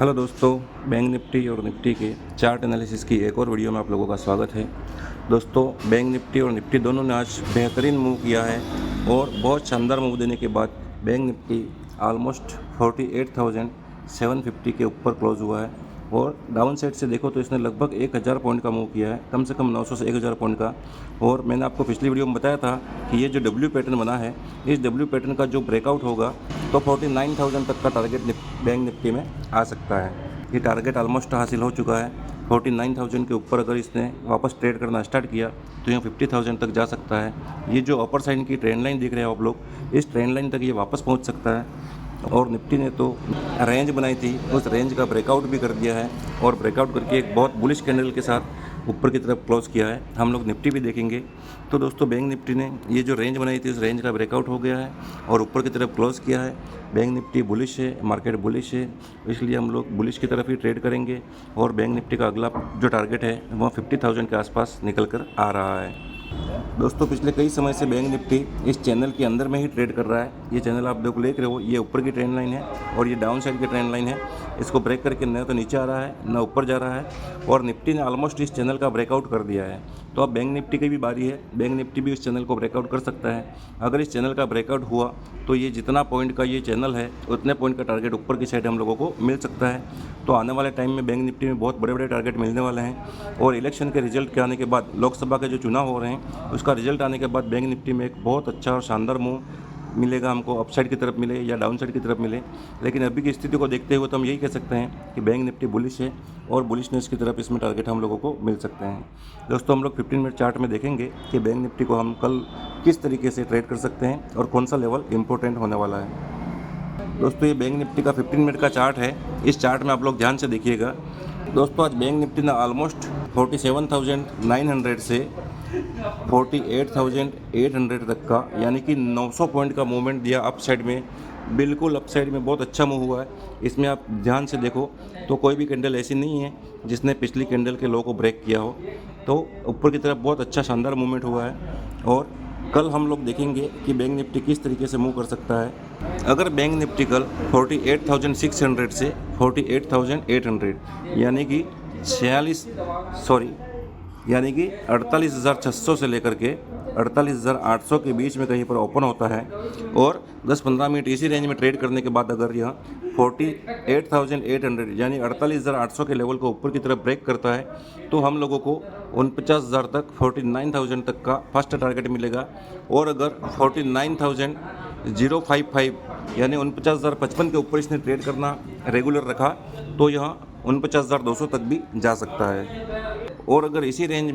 Hello दोस्तों, bank Nifty और Nifty के चार्ट एनालिसिस की एक और वीडियो में आप लोगों का स्वागत है। दोस्तों, बैंक निफ्टी और निफ्टी दोनों ने आज बेहतरीन मूव किया है और बहुत शानदार मूव देने के बाद बैंक निफ्टी ऑलमोस्ट 48,750 के ऊपर क्लोज हुआ है और डाउन साइड से देखो तो इसने लगभग 1000 पॉइंट का मूव किया है, कम से कम 900 से 1000 पॉइंट का। और मैंने आपको पिछली वीडियो में बताया था कि ये जो डब्ल्यू पैटर्न बना है, इस डब्ल्यू पैटर्न का जो ब्रेकआउट होगा तो 49,000 तक का टारगेट बैंक निफ्टी में आ सकता है। ये टारगेट ऑलमोस्ट हासिल हो चुका है। 49,000 के ऊपर अगर इसने वापस ट्रेड करना स्टार्ट किया तो यहाँ 50,000 तक जा सकता है। ये जो अपर साइड की ट्रेंड लाइन दिख रहे हो आप लोग, इस ट्रेंड लाइन तक ये वापस पहुँच सकता है। और निफ्टी ने तो रेंज बनाई थी, उस रेंज का ब्रेकआउट भी कर दिया है और ब्रेकआउट करके एक बहुत बुलिश कैंडल के साथ ऊपर की तरफ क्लोज किया है। हम लोग निफ्टी भी देखेंगे। तो दोस्तों, बैंक निफ्टी ने ये जो रेंज बनाई थी, उस रेंज का ब्रेकआउट हो गया है और ऊपर की तरफ क्लोज किया है। बैंक निफ्टी बुलिश है, मार्केट बुलिश है, इसलिए हम लोग बुलिश की तरफ ही ट्रेड करेंगे और बैंक निफ्टी का अगला जो टारगेट है वह 50,000 के आसपास निकल कर आ रहा है। दोस्तों, पिछले कई समय से बैंक निफ्टी इस चैनल के अंदर में ही ट्रेड कर रहा है। ये चैनल आप देख रहे हो, ये ऊपर की ट्रेंड लाइन है और ये डाउन साइड की ट्रेंड लाइन है। इसको ब्रेक करके न तो नीचे आ रहा है न ऊपर जा रहा है और निफ्टी ने ऑलमोस्ट इस चैनल का ब्रेकआउट कर दिया है। तो अब बैंक निफ्टी की भी बारी है, बैंक निफ्टी भी इस चैनल को ब्रेकआउट कर सकता है। अगर इस चैनल का ब्रेकआउट हुआ तो ये जितना पॉइंट का ये चैनल है उतने पॉइंट का टारगेट ऊपर की साइड हम लोगों को मिल सकता है। तो आने वाले टाइम में बैंक निफ्टी में बहुत बड़े बड़े टारगेट मिलने वाले हैं और इलेक्शन के रिजल्ट के आने के बाद, लोकसभा के जो चुनाव हो रहे हैं उसका रिजल्ट आने के बाद बैंक निफ्टी में एक बहुत अच्छा और शानदार मूव मिलेगा हमको, अपसाइड की तरफ मिले या डाउन साइड की तरफ मिले। लेकिन अभी की स्थिति को देखते हुए तो हम यही कह सकते हैं कि बैंक निफ्टी बुलिश है और बुलिशनेस की तरफ इसमें टारगेट हम लोगों को मिल सकते हैं। दोस्तों, हम लोग 15 मिनट चार्ट में देखेंगे कि बैंक निफ्टी को हम कल किस तरीके से ट्रेड कर सकते हैं और कौन सा लेवल इंपॉर्टेंट होने वाला है। दोस्तों, ये बैंक निफ्टी का 15 मिनट का चार्ट है। इस चार्ट में आप लोग ध्यान से देखिएगा। दोस्तों, आज बैंक निफ्टी ने ऑलमोस्ट 47,900 से 48,800 तक का, यानी कि 900 पॉइंट का मूवमेंट दिया अप साइड में। बिल्कुल अप साइड में बहुत अच्छा मूव हुआ है। इसमें आप ध्यान से देखो तो कोई भी कैंडल ऐसी नहीं है जिसने पिछली कैंडल के लो को ब्रेक किया हो। तो ऊपर की तरफ बहुत अच्छा शानदार मूवमेंट हुआ है और कल हम लोग देखेंगे कि बैंक निफ्टी किस तरीके से मूव कर सकता है। अगर बैंक निफ्टी कल 48,600 से 48,800 यानी कि 48,600 से लेकर के 48,800 के बीच में कहीं पर ओपन होता है और 10-15 मिनट इसी रेंज में ट्रेड करने के बाद अगर यह 48,800 यानी 48,800 के लेवल को ऊपर की तरफ ब्रेक करता है तो हम लोगों को 49,000 तक, 49,000 तक का फर्स्ट टारगेट मिलेगा। और अगर 49,055 यानी 49,055 के ऊपर इसने ट्रेड करना रेगुलर रखा तो यह 49,200 तक भी जा सकता है। और अगर इसी रेंज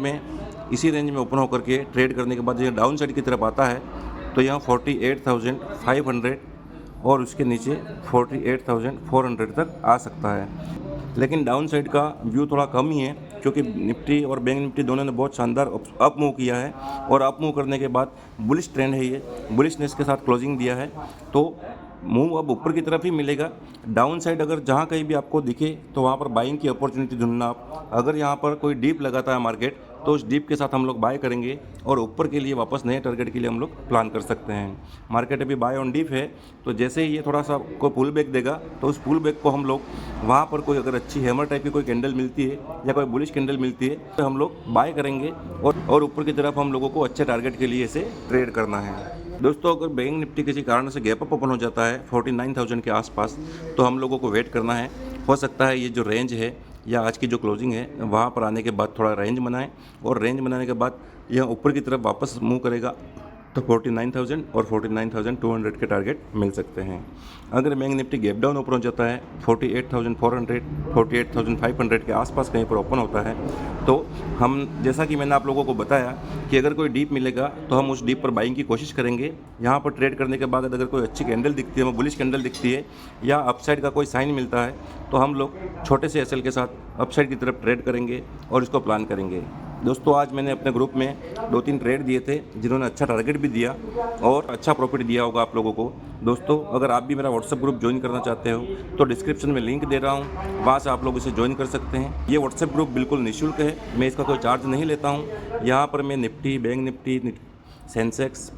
में ओपन होकर के ट्रेड करने के बाद यह डाउन साइड की तरफ आता है तो यहाँ 48,500 और उसके नीचे 48,400 तक आ सकता है। लेकिन डाउन साइड का व्यू थोड़ा कम ही है क्योंकि निफ्टी और बैंक निफ्टी दोनों ने बहुत शानदार अप मूव किया है और अप मूव करने के बाद बुलिश ट्रेंड है, ये बुलिशनेस के साथ क्लोजिंग दिया है। तो मूव अब ऊपर की तरफ ही मिलेगा। डाउन साइड अगर जहाँ कहीं भी आपको दिखे तो वहाँ पर बाइंग की अपॉर्चुनिटी ढूंढना आप। अगर यहाँ पर कोई डीप लगाता है मार्केट तो उस डीप के साथ हम लोग बाय करेंगे और ऊपर के लिए वापस नए टारगेट के लिए हम लोग प्लान कर सकते हैं। मार्केट अभी बाय ऑन डीप है तो जैसे ही ये थोड़ा सा को पुल बैक देगा तो उस पुल बैक को हम लोग वहाँ पर कोई अगर अच्छी हैमर टाइप की कोई कैंडल मिलती है या कोई बुलिश कैंडल मिलती है तो हम लोग बाय करेंगे और ऊपर की तरफ हम लोगों को अच्छे टारगेट के लिए इसे ट्रेड करना है। दोस्तों, अगर बैंक निफ्टी किसी कारण से गैप अप ओपन हो जाता है 49,000 के आसपास तो हम लोगों को वेट करना है। हो सकता है ये जो रेंज है या आज की जो क्लोजिंग है वहाँ पर आने के बाद थोड़ा रेंज बनाएं और रेंज बनाने के बाद यह ऊपर की तरफ वापस मूव करेगा तो 49,000 और 49,200 के टारगेट मिल सकते हैं। अगर bank Nifty gap down open हो जाता है 48,400, 48,500 के आसपास कहीं पर ओपन होता है तो हम, जैसा कि मैंने आप लोगों को बताया कि अगर कोई डीप मिलेगा तो हम उस डीप पर बाइंग की कोशिश करेंगे। यहाँ पर ट्रेड करने के बाद अगर कोई अच्छी कैंडल दिखती है, बुलिश कैंडल दिखती है या अपसाइड का कोई साइन मिलता है तो हम लोग छोटे से एसएल के साथ अपसाइड की तरफ ट्रेड करेंगे और इसको प्लान करेंगे। दोस्तों, आज मैंने अपने ग्रुप में 2-3 ट्रेड दिए थे जिन्होंने अच्छा टारगेट भी दिया और अच्छा प्रॉफिट दिया होगा आप लोगों को। दोस्तों, अगर आप भी मेरा व्हाट्सएप ग्रुप ज्वाइन करना चाहते हो तो डिस्क्रिप्शन में लिंक दे रहा हूँ, वहाँ से आप लोग इसे ज्वाइन कर सकते हैं। ये व्हाट्सएप ग्रुप बिल्कुल निःशुल्क है, मैं इसका कोई चार्ज नहीं लेता हूँ। यहाँ पर मैं Nifty, bank Nifty, Sensex,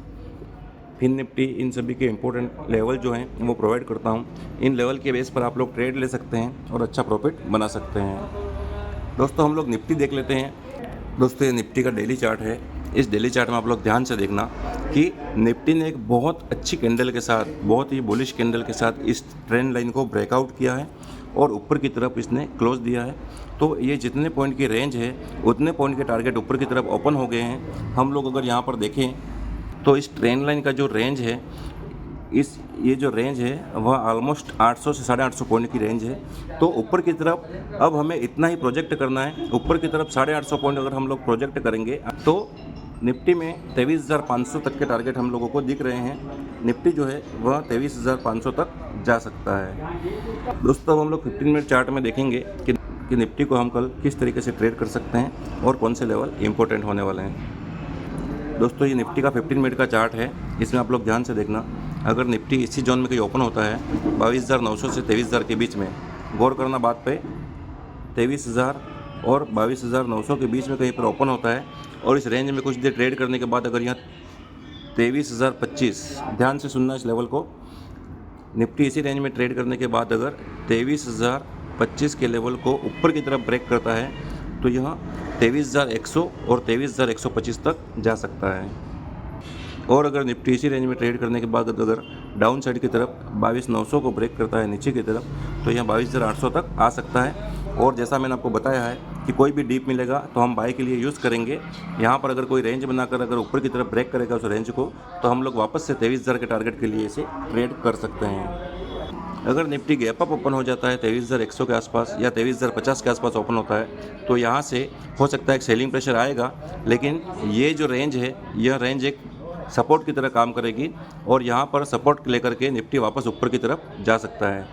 fin Nifty, इन सभी के इंपॉर्टेंट लेवल जो हैं वो प्रोवाइड करता हूँ। इन लेवल के बेस पर आप लोग ट्रेड ले सकते हैं और अच्छा प्रॉफिट बना सकते हैं। दोस्तों हम लोग निफ्टी देख लेते हैं। दोस्तों ये निफ्टी का डेली चार्ट है। इस डेली चार्ट में आप लोग ध्यान से देखना कि निफ्टी ने एक बहुत अच्छी कैंडल के साथ, बहुत ही बुलिश कैंडल के साथ इस ट्रेंड लाइन को ब्रेकआउट किया है और ऊपर की तरफ इसने क्लोज दिया है। तो ये जितने पॉइंट की रेंज है उतने पॉइंट के टारगेट ऊपर की तरफ ओपन हो गए हैं। हम लोग अगर यहाँ पर देखें तो इस ट्रेंड लाइन का जो रेंज है, ये जो रेंज है वह ऑलमोस्ट 800 से 850 पॉइंट की रेंज है। तो ऊपर की तरफ अब हमें इतना ही प्रोजेक्ट करना है। ऊपर की तरफ 850 पॉइंट अगर हम लोग प्रोजेक्ट करेंगे तो निफ्टी में 23,500 तक के टारगेट हम लोगों को दिख रहे हैं। निफ्टी जो है वह 23,500 तक जा सकता है। दोस्तों अब हम लोग 15 मिनट चार्ट में देखेंगे कि निफ्टी को हम कल किस तरीके से ट्रेड कर सकते हैं और कौन से लेवल इंपॉर्टेंट होने वाले हैं। दोस्तों ये निफ्टी का 15 मिनट का चार्ट है। इसमें आप लोग ध्यान से देखना, अगर निफ्टी इसी जोन में कहीं ओपन होता है 22,900 से 23,000 के बीच में, गौर करना बात पे, 23,000 और 22,900 के बीच में कहीं पर ओपन होता है और इस रेंज में कुछ देर ट्रेड करने के बाद अगर यहाँ 23,025, ध्यान से सुनना इस लेवल को, निफ्टी इसी रेंज में ट्रेड करने के बाद अगर 23,025 के लेवल को ऊपर की तरफ ब्रेक करता है तो यह 23,100 और 23,125 तक जा सकता है। और अगर निफ्टी इसी रेंज में ट्रेड करने के बाद अगर डाउन साइड की तरफ 22,900 को ब्रेक करता है नीचे की तरफ तो यह 22,800 तक आ सकता है। और जैसा मैंने आपको बताया है कि कोई भी डीप मिलेगा तो हम बाय के लिए यूज़ करेंगे। यहाँ पर अगर कोई रेंज बनाकर अगर ऊपर की तरफ ब्रेक करेगा उस रेंज को तो हम लोग वापस से 23,000 के टारगेट के लिए इसे ट्रेड कर सकते हैं। अगर निफ्टी गैप अप ओपन हो जाता है 23,100 के आसपास या 23,050 के आसपास ओपन होता है तो यहाँ से हो सकता है एक सेलिंग प्रेशर आएगा, लेकिन ये जो रेंज है यह रेंज एक सपोर्ट की तरह काम करेगी और यहाँ पर सपोर्ट लेकर के निफ्टी वापस ऊपर की तरफ जा सकता है।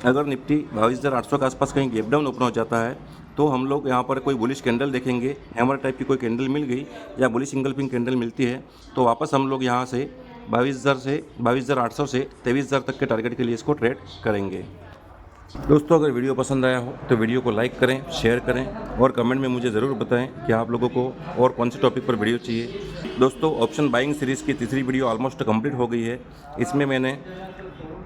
अगर निफ्टी 22,800 के आसपास कहीं गैप डाउन ओपन हो जाता है तो हम लोग यहाँ पर कोई बुलिश कैंडल देखेंगे, हैमर टाइप की कोई कैंडल मिल गई या बुलिश सिंगल पिंक कैंडल मिलती है तो वापस हम लोग यहाँ से 22,800 से 23,000 तक के टारगेट के लिए इसको ट्रेड करेंगे। दोस्तों अगर वीडियो पसंद आया हो तो वीडियो को लाइक करें, शेयर करें और कमेंट में मुझे ज़रूर बताएं कि आप लोगों को और कौन से टॉपिक पर वीडियो चाहिए। दोस्तों ऑप्शन बाइंग सीरीज़ की तीसरी वीडियो ऑलमोस्ट कंप्लीट हो गई है। इसमें मैंने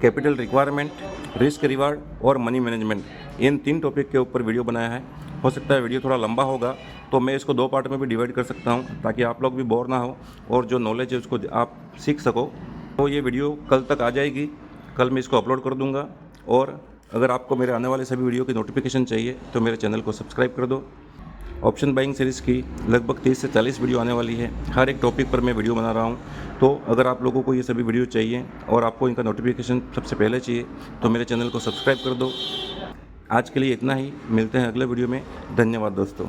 कैपिटल रिक्वायरमेंट, रिस्क रिवार्ड और मनी मैनेजमेंट, इन 3 टॉपिक के ऊपर वीडियो बनाया है। हो सकता है वीडियो थोड़ा लंबा होगा तो मैं इसको 2 पार्ट में भी डिवाइड कर सकता हूँ ताकि आप लोग भी बोर ना हो और जो नॉलेज है उसको आप सीख सको। तो ये वीडियो कल तक आ जाएगी, कल मैं इसको अपलोड कर दूँगा। और अगर आपको मेरे आने वाले सभी वीडियो की नोटिफिकेशन चाहिए तो मेरे चैनल को सब्सक्राइब कर दो। ऑप्शन बाइंग सीरीज़ की लगभग 30 से 40 वीडियो आने वाली है। हर एक टॉपिक पर मैं वीडियो बना रहा हूँ। तो अगर आप लोगों को ये सभी वीडियो चाहिए और आपको इनका नोटिफिकेशन सबसे पहले चाहिए तो मेरे चैनल को सब्सक्राइब कर दो। आज के लिए इतना ही, मिलते हैं अगले वीडियो में। धन्यवाद दोस्तों।